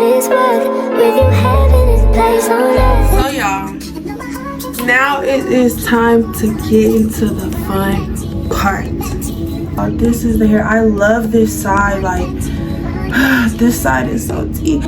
body's work with you having its place on earth. So y'all, now it is time to get into the fun part. This is the hair. I love this side. Like this side is so deep.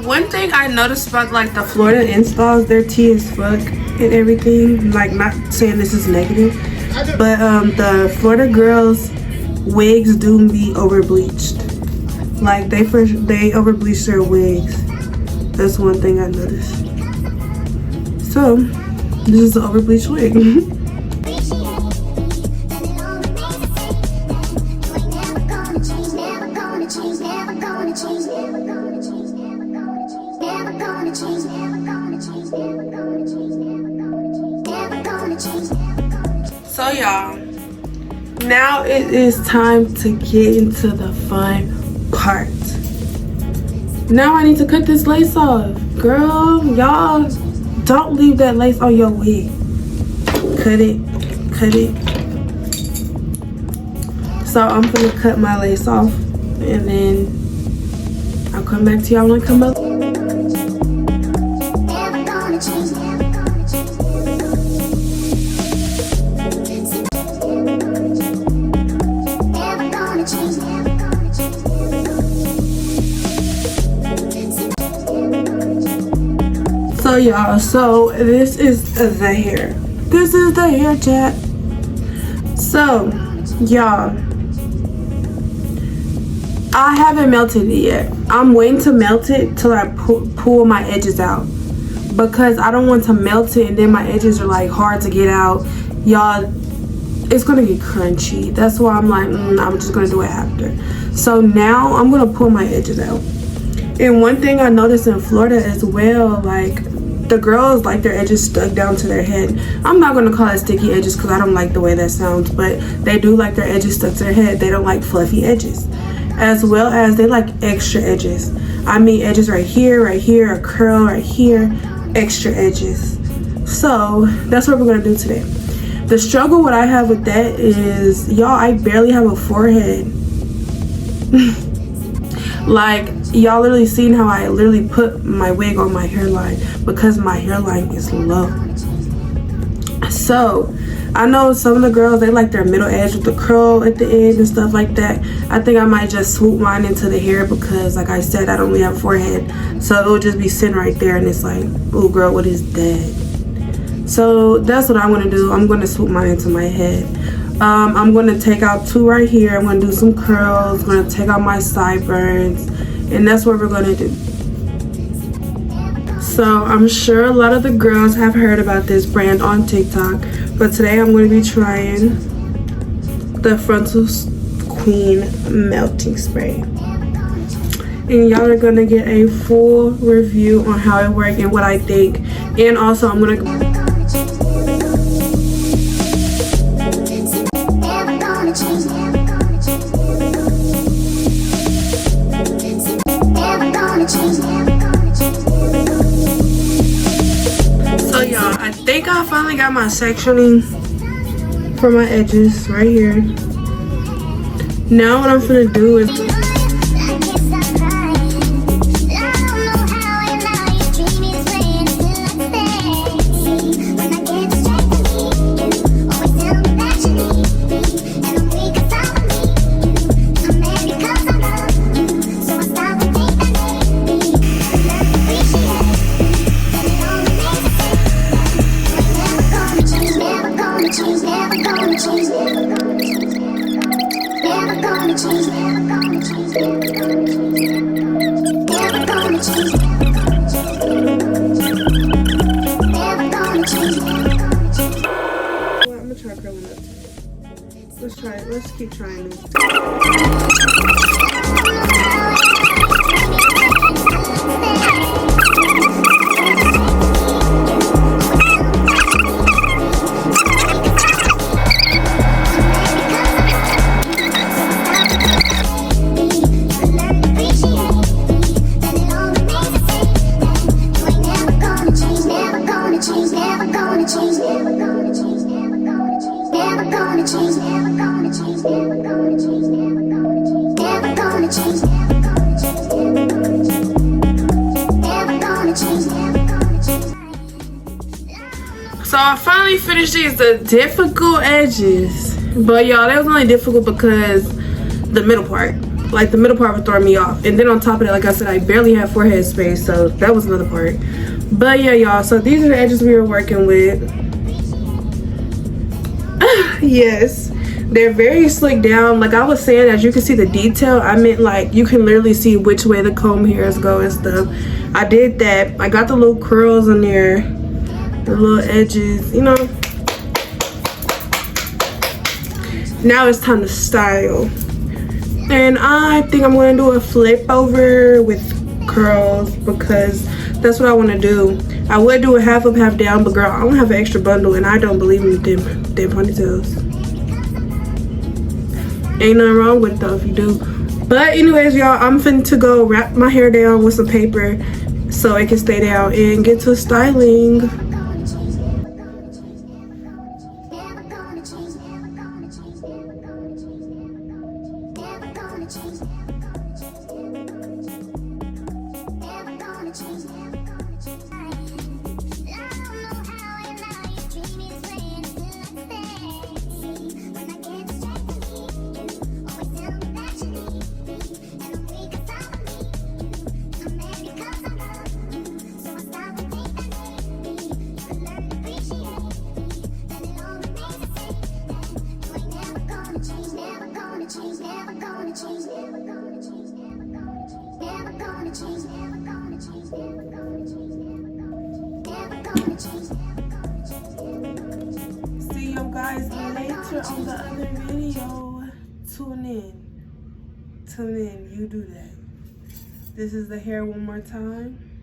One thing I noticed about like the Florida installs, their tea as fuck and everything. Like, not saying this is negative, but the Florida girls wigs do be over bleached. Like they over bleach their wigs. That's one thing I noticed. So this is an over bleached wig. So y'all, now it is time to get into the fun part. Now I need to cut this lace off. Girl, y'all, don't leave that lace on your wig. Cut it, cut it. So I'm gonna cut my lace off and then I'll come back to y'all when I come up. So y'all, so this is the hair. This is the hair, chat. So y'all, I haven't melted it yet. I'm waiting to melt it till I pull my edges out, because I don't want to melt it and then my edges are like hard to get out. Y'all, it's gonna get crunchy. That's why I'm like, I'm just gonna do it after. So now I'm gonna pull my edges out. And one thing I noticed in Florida as well, like the girls like their edges stuck down to their head. I'm not gonna call it sticky edges because I don't like the way that sounds, but they do like their edges stuck to their head. They don't like fluffy edges, as well as they like extra edges. I mean edges right here, a curl right here, extra edges. So that's what we're gonna do today. The struggle what I have with that is, y'all, I barely have a forehead. Like, y'all literally seen how I literally put my wig on my hairline because my hairline is low. So I know some of the girls, they like their middle edge with the curl at the end and stuff like that. I think I might just swoop mine into the hair because, like I said, I don't really have a forehead, so it will just be sitting right there and it's like, oh girl, what is that? So that's what I'm gonna do. I'm gonna swoop mine into my head. I'm gonna take out two right here. I'm gonna do some curls. I'm gonna take out my sideburns, and that's what we're gonna do. So I'm sure a lot of the girls have heard about this brand on TikTok, but today I'm gonna be trying the Frontal Queen melting spray, and y'all are gonna get a full review on how it works and what I think. And also I'm gonna I think I finally got my sectioning for my edges right here. Now what I'm gonna do is let's keep trying this. Never gonna change. So I finally finished these, the difficult edges. But y'all, that was only difficult because the middle part. Like the middle part would throw me off. And then on top of that, like I said, I barely have forehead space. So that was another part. But yeah, y'all, so these are the edges we were working with. Yes. They're very slick down. Like I was saying, as you can see the detail, I meant like you can literally see which way the comb hairs go and stuff. I did that. I got the little curls in there, the little edges, you know. Now it's time to style. And I think I'm going to do a flip over with curls because that's what I want to do. I would do a half up, half down, but girl, I don't have an extra bundle and I don't believe in them ponytails. Ain't nothing wrong with it though if you do. But anyways, y'all, I'm finna to go wrap my hair down with some paper so it can stay down and get to styling. See you guys later on the other video. Tune in. You do that. This is the hair one more time.